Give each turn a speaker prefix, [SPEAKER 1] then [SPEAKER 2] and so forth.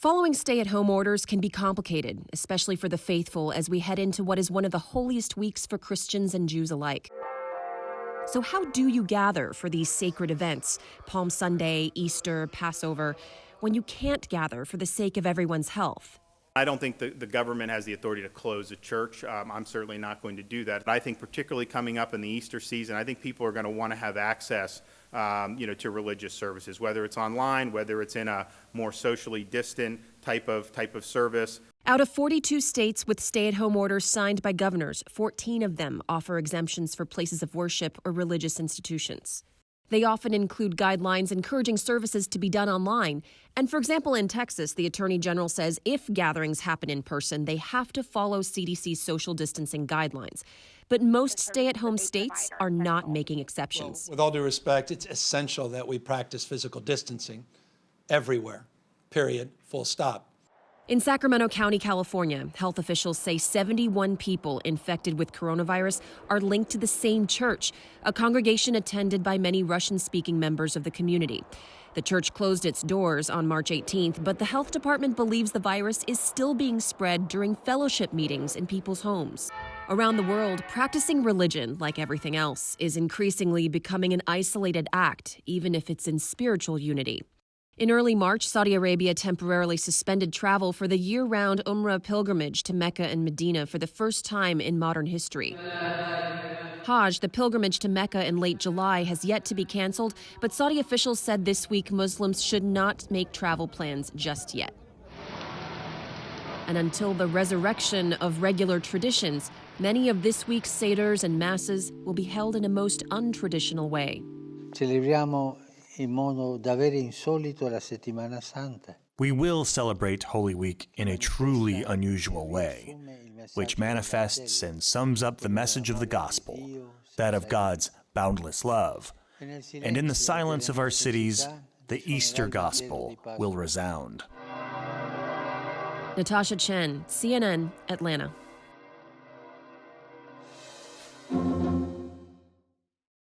[SPEAKER 1] Following stay-at-home orders can be complicated, especially for the faithful as we head into what is one of the holiest weeks for Christians and Jews alike. So how do you gather for these sacred events, Palm Sunday, Easter, Passover, when you can't gather for the sake of everyone's health?
[SPEAKER 2] I don't think the government has the authority to close a church. I'm certainly not going to do that. I think particularly coming up in the Easter season, I think people are going to want to have access to religious services, whether it's online, whether it's in a more socially distant type of service.
[SPEAKER 1] Out of 42 states with stay-at-home orders signed by governors, 14 of them offer exemptions for places of worship or religious institutions. They often include guidelines encouraging services to be done online. And for example, in Texas, the Attorney General says if gatherings happen in person, they have to follow CDC social distancing guidelines. But most stay-at-home states are not making exceptions.
[SPEAKER 3] Well, with all due respect, it's essential that we practice physical distancing everywhere, period, full stop.
[SPEAKER 1] In Sacramento County, California, health officials say 71 people infected with coronavirus are linked to the same church, a congregation attended by many Russian-speaking members of the community. The church closed its doors on March 18th, but the health department believes the virus is still being spread during fellowship meetings in people's homes. Around the world, practicing religion, like everything else, is increasingly becoming an isolated act, even if it's in spiritual unity. In early March, Saudi Arabia temporarily suspended travel for the year-round Umrah pilgrimage to Mecca and Medina for the first time in modern history. Hajj, the pilgrimage to Mecca in late July, has yet to be canceled, but Saudi officials said this week Muslims should not make travel plans just yet. And until the resurrection of regular traditions, many of this week's seders and masses will be held in a most untraditional way.
[SPEAKER 4] Celebriamo in modo davvero insolito la settimana santa.
[SPEAKER 5] We will celebrate Holy Week in a truly unusual way, which manifests and sums up the message of the gospel, that of God's boundless love. And in the silence of our cities, the Easter gospel will resound.
[SPEAKER 1] Natasha Chen, CNN, Atlanta.